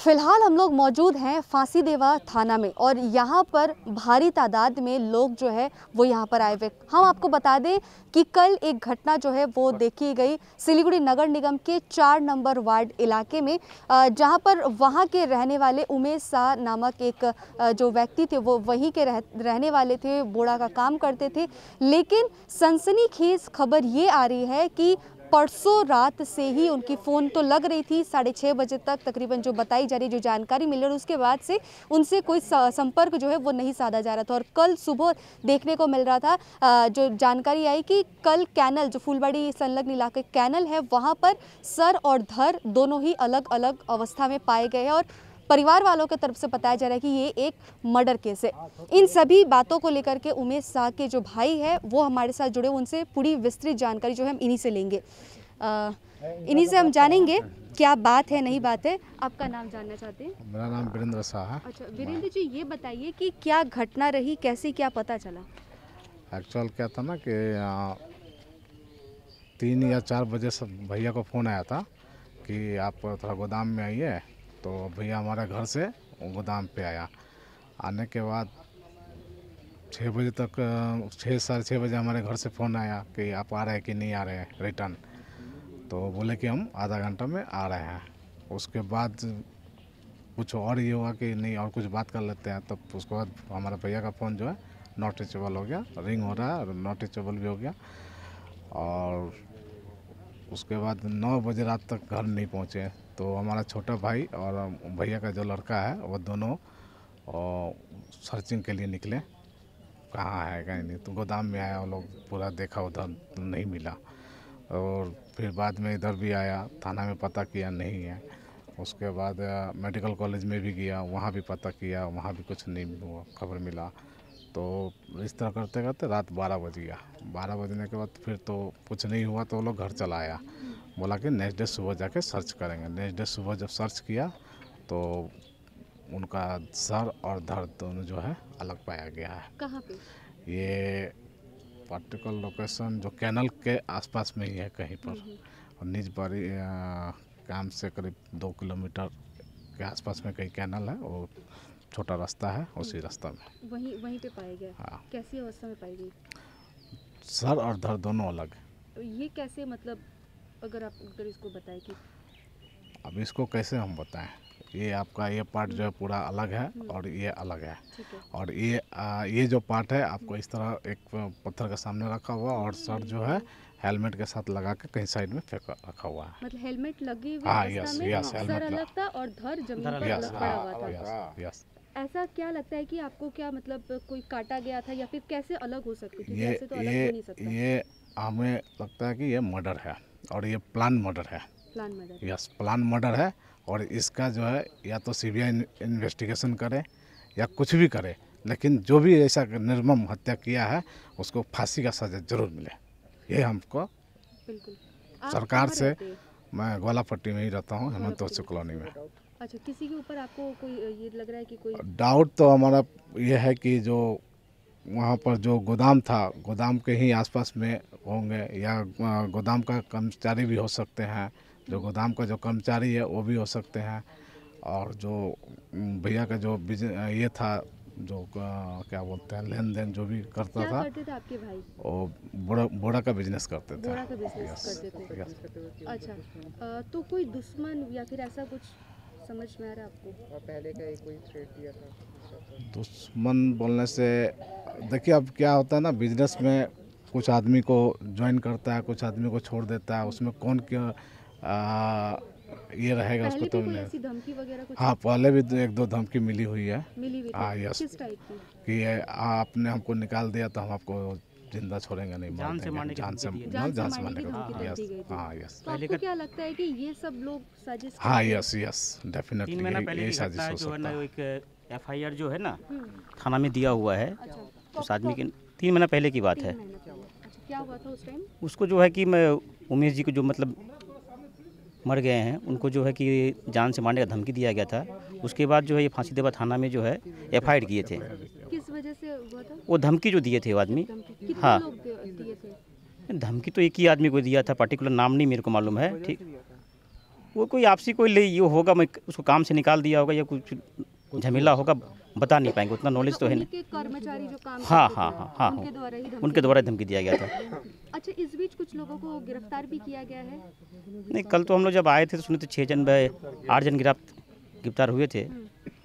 फिलहाल हम लोग मौजूद हैं फांसीदेवा थाना में और यहाँ पर भारी तादाद में लोग जो है वो यहाँ पर आए हुए। हम आपको बता दें कि कल एक घटना जो है वो देखी गई सिलीगुड़ी नगर निगम के 4 नंबर वार्ड इलाके में, जहाँ पर वहाँ के रहने वाले उमेश शाह नामक एक जो व्यक्ति थे वो वहीं के रहने वाले थे, बोड़ा का काम करते थे। लेकिन सनसनीखेज खबर ये आ रही है कि परसों रात से ही उनकी फ़ोन तो लग रही थी 6:30 बजे तक तकरीबन, जो बताई जा रही, जो जानकारी मिली, और उसके बाद से उनसे कोई संपर्क जो है वो नहीं साधा जा रहा था। और कल सुबह देखने को मिल रहा था, जो जानकारी आई कि कल कैनल, जो फूलबाड़ी संलग्न इलाके कैनल है, वहाँ पर सर और धड़ दोनों ही अलग अलग अवस्था में पाए गए हैं। और परिवार वालों की तरफ से बताया जा रहा है कि ये एक मर्डर केस है। इन सभी बातों को लेकर के उमेश शाह के जो भाई है वो हमारे साथ जुड़े, उनसे पूरी विस्तृत जानकारी जो है हम इन्हीं से लेंगे। इन्हीं से हम जानेंगे क्या बात है, नहीं बात है। आपका नाम जानना चाहते हैं? मेरा नाम वीरेंद्र शाह है। अच्छा वीरेंद्र जी, ये बताइए कि क्या घटना रही, कैसे क्या पता चला? एक्चुअल क्या था ना कि 3 या 4 बजे से भैया को फ़ोन आया था कि आप थोड़ा गोदाम में आइए। तो भैया हमारे घर से गोदाम पे आया। आने के बाद 6 बजे तक 6 साढ़े 6 बजे हमारे घर से फ़ोन आया कि आप आ रहे हैं कि नहीं आ रहे हैं रिटर्न। तो बोले कि हम आधा घंटा में आ रहे हैं। उसके बाद कुछ और ये हुआ कि नहीं और कुछ बात कर लेते हैं। तब उसके बाद हमारे भैया का फ़ोन जो है नॉट रीचेबल हो गया, रिंग हो रहा है और नॉट रीचेबल भी हो गया। और उसके बाद 9 बजे रात तक घर नहीं पहुँचे। तो हमारा छोटा भाई और भैया का जो लड़का है वो दोनों सर्चिंग के लिए निकले, कहाँ है कहीं नहीं। तो गोदाम में आया, वो लोग पूरा देखा, उधर नहीं मिला। और फिर बाद में इधर भी आया, थाना में पता किया, नहीं है। उसके बाद मेडिकल कॉलेज में भी गया, वहाँ भी पता किया, वहाँ भी कुछ नहीं खबर मिला। तो इस तरह करते करते रात 12 बज गया। 12 बजने के बाद फिर तो कुछ नहीं हुआ तो वो लोग घर चला आया। बोला कि नेक्स्ट डे सुबह जाके सर्च करेंगे। नेक्स्ट डे सुबह जब सर्च किया तो उनका सर और धड़ दोनों जो है अलग पाया गया है। कहाँ पे? ये पर्टिकुलर लोकेशन जो कैनल के आसपास में ही है कहीं पर, और निजबाड़ी काम से करीब 2 किलोमीटर के आसपास में कहीं कैनल है, वो छोटा रास्ता है, उसी रास्ता में वहीं पे पाया गया। हाँ। कैसी अवस्था में पाई गई? सर और धड़ दोनों अलग है। ये कैसे, मतलब अगर इसको बताएं कि अब इसको कैसे हम बताएं, ये आपका ये पार्ट जो है पूरा अलग है और ये अलग है। और ये जो पार्ट है आपको इस तरह एक पत्थर के सामने रखा हुआ, और सर जो है हेलमेट के साथ लगा के कहीं साइड में फेंक रखा हुआ है। मतलब हेलमेट लगे हुए हाँ, अवस्था यस में यस सर हेलमेट अलग था और धड़ जमीन पर अलग पड़ा हुआ था। Yes yes. ऐसा क्या लगता है कि आपको, क्या मतलब कोई काटा गया था या फिर कैसे अलग हो सकती थी? ये ऐसे तो अलग हो नहीं सकता। ये हमें लगता है कि ये मर्डर है, और ये प्लान मर्डर है। Plan murder? Yes, plan murder है। और इसका जो है या तो सीबीआई इन्वेस्टिगेशन करे या कुछ भी करे, लेकिन जो भी ऐसा निर्मम हत्या किया है उसको फांसी का सजा जरूर मिले, ये हमको बिल्कुल। सरकार से। मैं गोलापट्टी में ही रहता हूँ, हेमंत कॉलोनी में। अच्छा, किसी के ऊपर आपको कोई ये लग रहा है कि कोई डाउट तो हमारा ये है कि जो वहाँ पर जो गोदाम था, गोदाम के ही आसपास में होंगे, या गोदाम का कर्मचारी भी हो सकते हैं। जो गोदाम का जो कर्मचारी है वो भी हो सकते हैं। और जो भैया का जो ये था, जो क्या बोलते हैं, लेन देन जो भी करता क्या था, करते थे आपके भाई? वो बोड़ा का बिजनेस करते थे। बोरा का बिजनेस करते थे। अच्छा, तो कोई दुश्मन या फिर ऐसा कुछ समझ में आ रहा है आपको? पहले का कोई थ्रेट दिया था? दुश्मन बोलने से देखिए, अब क्या होता है ना, बिजनेस में कुछ आदमी को ज्वाइन करता है, कुछ आदमी को छोड़ देता है। उसमें कौन क्या ये रहेगा उसको तो कोई ऐसी धमकी वगैरह कुछ? हाँ, पहले भी 1-2 धमकी मिली हुई है। मिली हुई हाँ थी? यस, किस टाइप की? कि आपने हमको निकाल दिया तो हम आपको जिंदा छोड़ेंगे नहीं, जान से मारने की जान से धमकी दी। मारने की धमकी का। दी गई थी। हाँ यस। तो आपको क्या लगता है कि ये सब लोग साजिश? हाँ यस यस, 3 महीना पहले डेफिनेटली की साजिश घटना है हो जो है ना, सकता है। एक FIR जो है ना थाना में दिया हुआ है। अच्छा, उस आदमी के 3 महीना पहले की बात है। 3 महीने पहले। अच्छा, क्या हुआ था उस टाइम? उसको जो है कि मैं उमेश जी को जो मतलब मर गए हैं, उनको जो है कि जान से मारने का धमकी दिया गया था। उसके बाद जो है ये फांसीदेवा थाना में जो है FIR किए थे। किस वजह से हुआ था? वो धमकी जो दिए थे वो आदमी, कितने हाँ लोग दिए थे? धमकी तो एक ही आदमी को दिया था, पर्टिकुलर नाम नहीं मेरे को मालूम है। ठीक, वो कोई आपसी कोई ले ये होगा, मैं उसको काम से निकाल दिया होगा या कुछ झमेला होगा, बता नहीं पाएंगे, उतना नॉलेज तो है नहीं। उन्हीं के कर्मचारी जो काम हाँ करते हाँ थे, हाँ हाँ उनके द्वारा ही उनके द्वारा धमकी दिया गया था। अच्छा, इस बीच कुछ लोगों को गिरफ्तार भी किया गया है। नहीं, कल तो हम लोग जब आए थे तो सुने थे 6 जन 8 जन गिरफ्तार हुए थे,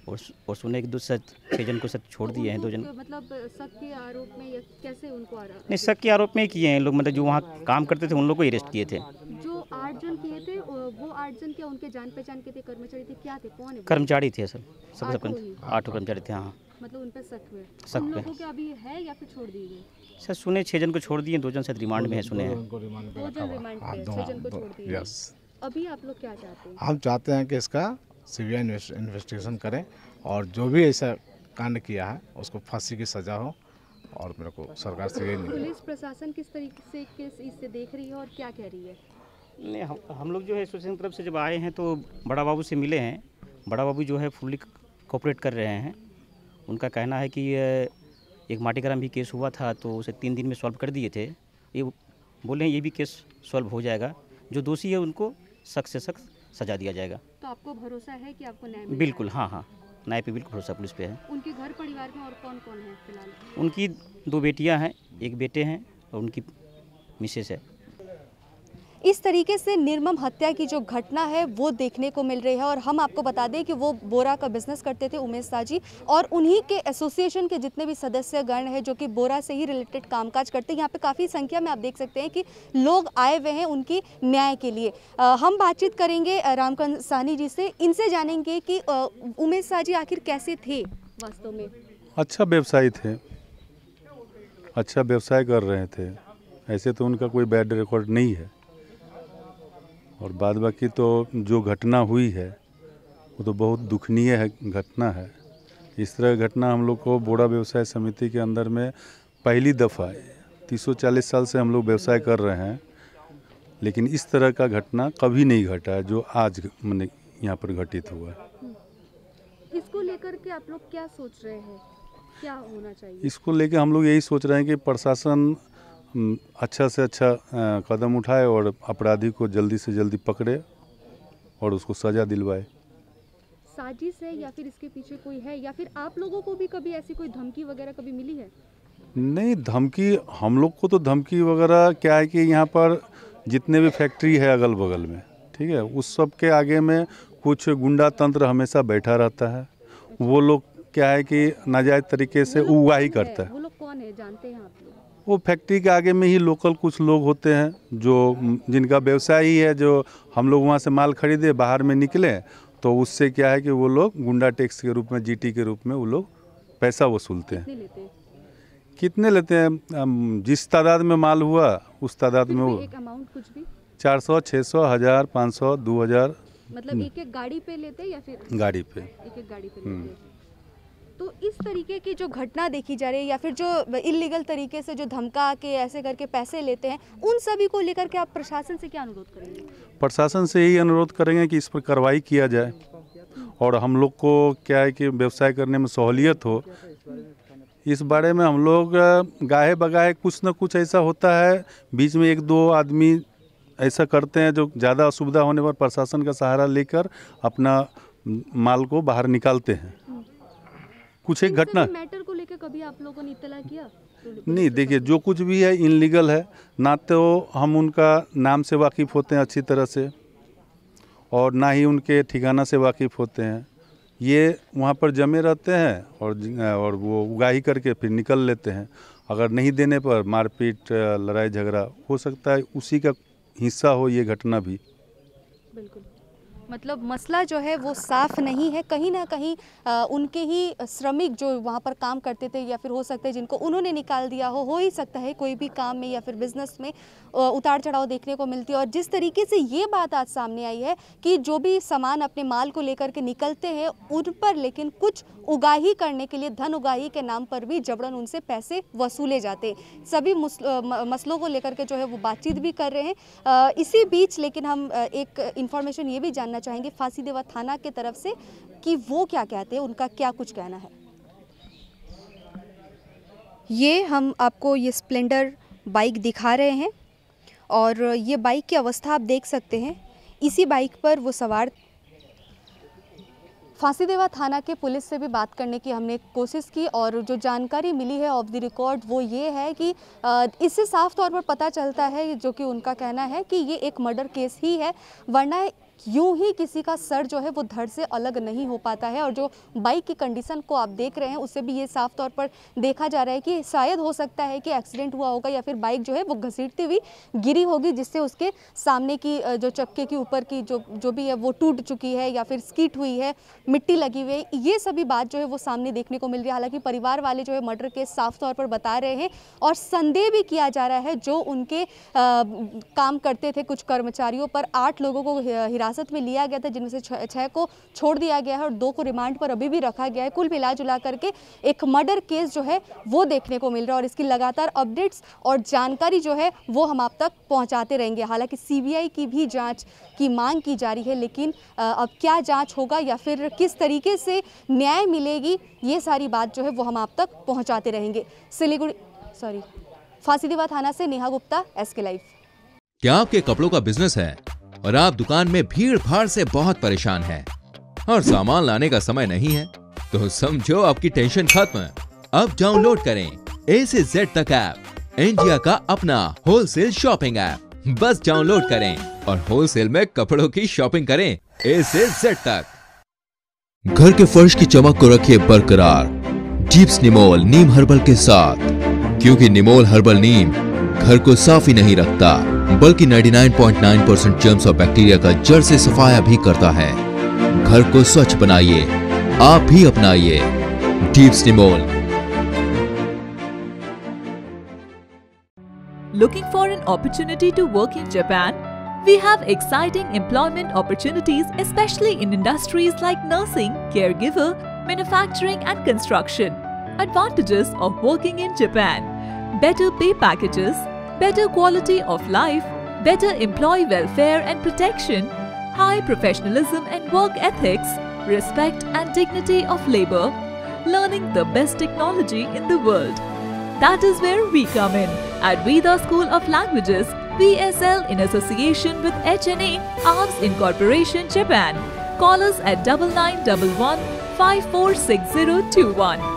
और सुने कि 6 जन को छोड़ दिए हैं, 2 जन। मतलब शक के आरोप में या कैसे उनको नहीं, शक के आरोप में ही किए हैं लोग, मतलब जो वहाँ काम करते थे उन लोग को अरेस्ट किए थे। जो 8 जन किए थे वो 8 जन क्या उनके जान पहचान के थे, कर्मचारी थे, क्या थे, कौन है? कर्मचारी थे सर, सब 8 कर्मचारी थे। हाँ, मतलब उन पर शक हुए। शक उन पे। लोगों के अभी है या फिर छोड़ दिए गए? सर सुने 6 जन को छोड़ दिए, 2 जन शायद रिमांड में है, सुने हैं। 2 जन रिमांड पे, 6 जन को छोड़ दिए। यस, अभी आप लोग क्या चाहते हैं? हम चाहते हैं कि इसका सीबीआई इन्वेस्टिगेशन करें और जो भी ऐसा कांड किया है उसको फांसी की सज़ा हो, और मेरे को सरकार से यही नहीं। पुलिस प्रशासन किस तरीके से इससे देख रही है और क्या कह रही है? नहीं, हम लोग जो है एसोसिएशन की तरफ से जब आए हैं तो बड़ा बाबू से मिले हैं। बड़ा बाबू जो है फुल्ली कोऑपरेट कर रहे हैं। उनका कहना है कि एक माटीग्राम भी केस हुआ था तो उसे 3 दिन में सॉल्व कर दिए थे। ये बोले हैं ये भी केस सॉल्व हो जाएगा, जो दोषी है उनको सख्त से सख्त सजा दिया जाएगा। तो आपको भरोसा है कि आपको न्याय मिलेगा? बिल्कुल, हाँ हाँ, न्याय पे बिल्कुल भरोसा पुलिस पे है। उनके घर परिवार में और कौन कौन है फिलहाल? उनकी 2 बेटियां हैं, 1 बेटे हैं और उनकी मिसेस है। इस तरीके से निर्मम हत्या की जो घटना है वो देखने को मिल रही है। और हम आपको बता दें कि वो बोरा का बिजनेस करते थे उमेश शाह जी, और उन्हीं के एसोसिएशन के जितने भी सदस्यगण हैं जो कि बोरा से ही रिलेटेड कामकाज करते हैं, यहाँ पे काफ़ी संख्या में आप देख सकते हैं कि लोग आए हुए हैं उनकी न्याय के लिए। हम बातचीत करेंगे रामकांत साहनी जी से, इनसे जानेंगे कि उमेश शाह जी आखिर कैसे थे वास्तव में। अच्छा व्यवसायी थे, अच्छा व्यवसाय कर रहे थे, ऐसे तो उनका कोई बैड रिकॉर्ड नहीं है। और बाद बाकी तो जो घटना हुई है वो तो बहुत दुखनीय है घटना है। इस तरह की घटना हम लोग को बोरा व्यवसाय समिति के अंदर में पहली दफ़ा है। 340 साल से हम लोग व्यवसाय कर रहे हैं, लेकिन इस तरह का घटना कभी नहीं घटा है जो आज मैंने यहाँ पर घटित हुआ है। इसको लेकर के आप लोग क्या सोच रहे हैं, क्या होना चाहिए? इसको लेकर हम लोग यही सोच रहे हैं कि प्रशासन अच्छा से अच्छा कदम उठाए और अपराधी को जल्दी से जल्दी पकड़े और उसको सज़ा दिलवाए। साजिश है या फिर इसके पीछे कोई है, या फिर आप लोगों को भी कभी ऐसी कोई धमकी वगैरह कभी मिली है? नहीं, धमकी हम लोग को तो धमकी वगैरह क्या है कि यहाँ पर जितने भी फैक्ट्री है अगल बगल में, ठीक है, उस सब के आगे में कुछ गुंडा तंत्र हमेशा बैठा रहता है। वो लोग क्या है कि नाजायज़ तरीके से उगाही करता है। वो लोग कौन है, जानते हैं आप लोग? वो फैक्ट्री के आगे में ही लोकल कुछ लोग होते हैं जो जिनका व्यवसाय ही है, जो हम लोग वहाँ से माल खरीदे बाहर में निकले तो उससे क्या है कि वो लोग गुंडा टैक्स के रूप में, जीटी के रूप में वो लोग पैसा वसूलते हैं। कितने लेते हैं? जिस तादाद में माल हुआ उस तादाद में वो एक अमाउंट कुछ भी 400, 600, 1000, 500, 2000 मतलब एक एक गाड़ी पे लेते हैं या फिर गाड़ी पे? एक एक गाड़ी पे लेते हैं। तो इस तरीके की जो घटना देखी जा रही है या फिर जो इलीगल तरीके से जो धमका के ऐसे करके पैसे लेते हैं, उन सभी को लेकर के आप प्रशासन से क्या अनुरोध करेंगे? प्रशासन से यही अनुरोध करेंगे कि इस पर कार्रवाई किया जाए और हम लोग को क्या है कि व्यवसाय करने में सहूलियत हो। इस बारे में हम लोग गाहे बगाहे कुछ न कुछ ऐसा होता है, बीच में 1-2 आदमी ऐसा करते हैं जो ज़्यादा असुविधा होने पर प्रशासन का सहारा लेकर अपना माल को बाहर निकालते हैं। कुछ एक घटना मैटर को लेकर कभी आप लोगों ने इत्तला किया? नहीं, देखिए जो कुछ भी है इनलीगल है, ना तो हम उनका नाम से वाकिफ़ होते हैं अच्छी तरह से और ना ही उनके ठिकाना से वाकिफ़ होते हैं। ये वहाँ पर जमे रहते हैं और वो उगाही करके फिर निकल लेते हैं। अगर नहीं देने पर मारपीट, लड़ाई झगड़ा हो सकता है, उसी का हिस्सा हो ये घटना भी। बिल्कुल, मतलब मसला जो है वो साफ नहीं है, कहीं ना कहीं उनके ही श्रमिक जो वहाँ पर काम करते थे या फिर हो सकता है जिनको उन्होंने निकाल दिया हो ही सकता है। कोई भी काम में या फिर बिजनेस में उतार चढ़ाव देखने को मिलती है। और जिस तरीके से ये बात आज सामने आई है कि जो भी सामान अपने माल को लेकर के निकलते हैं उन पर लेकिन कुछ उगाही करने के लिए, धन उगाही के नाम पर भी जबरन उनसे पैसे वसूले जाते। सभी मसलों को लेकर के जो है वो बातचीत भी कर रहे हैं। इसी बीच लेकिन हम एक इन्फॉर्मेशन ये भी जानना चाहेंगे फांसीदेवा थाना के तरफ से कि वो क्या कहते हैं, उनका क्या कुछ कहना है। ये हम आपको ये स्प्लेंडर बाइक दिखा रहे हैं और ये बाइक की अवस्था आप देख सकते हैं। इसी बाइक पर वो सवार। फांसीदेवा थाना के पुलिस से भी बात करने की हमने कोशिश की और जो जानकारी मिली है ऑफ द रिकॉर्ड वो ये है कि इससे साफ तौर पर पता चलता है, जो कि उनका कहना है कि ये एक मर्डर केस ही है, वरना यूं ही किसी का सर जो है वो धड़ से अलग नहीं हो पाता है। और जो बाइक की कंडीशन को आप देख रहे हैं उससे भी ये साफ तौर पर देखा जा रहा है कि शायद हो सकता है कि एक्सीडेंट हुआ होगा या फिर बाइक जो है वो घसीटती हुई गिरी होगी, जिससे उसके सामने की जो चक्के के ऊपर की जो भी है वो टूट चुकी है या फिर स्कीट हुई है, मिट्टी लगी हुई है, ये सभी बात जो है वो सामने देखने को मिल रही है। हालांकि परिवार वाले जो है मर्डर केस साफ तौर पर बता रहे हैं और संदेह भी किया जा रहा है जो उनके काम करते थे कुछ कर्मचारियों पर। 8 लोगों को हिरासत में लिया गया था, जिनमें से 6 को छोड़ दिया गया है और 2 को रिमांड पर अभी भी रखा गया है। कुल मिला करके एक मर्डर केस जो है वो देखने को मिल रहा है और इसकी लगातार अपडेट्स और जानकारी जो है वो हम आप तक पहुंचाते रहेंगे। हालांकि सीबीआई की भी जांच की मांग की जा रही है, लेकिन अब क्या जांच होगा या फिर किस तरीके से न्याय मिलेगी, ये सारी बात जो है वो हम आप तक पहुंचाते रहेंगे। फांसीदेवा थाना से नेहा गुप्ता, SK लाइव। क्या आपके कपड़ों का बिजनेस है और आप दुकान में भीड़ भाड़ से बहुत परेशान हैं और सामान लाने का समय नहीं है? तो समझो आपकी टेंशन खत्म। अब डाउनलोड करें A से Z तक ऐप, इंडिया का अपना होलसेल शॉपिंग ऐप। बस डाउनलोड करें और होलसेल में कपड़ों की शॉपिंग करें A से Z तक। घर के फर्श की चमक को रखिए बरकरार जीप्स निमोल नीम हर्बल के साथ, क्योंकि निमोल हर्बल नीम घर को साफ ही नहीं रखता बल्कि 99.9% जर्म्स और बैक्टीरिया का जड़ से सफाया भी करता है। घर को स्वच्छ बनाइए, आप भी अपनाइए jeeps Nimol. Looking for an opportunity to work in Japan? We have exciting employment opportunities, especially in industries like nursing, caregiver, manufacturing and construction. Advantages of working in Japan: better pay packages, better quality of life, better employee welfare and protection, high professionalism and work ethics, respect and dignity of labor, learning the best technology in the world. That is where we come in at Veda School of Languages, VSL, in association with HNA Arms Incorporation, Japan. Call us at 9911 546021.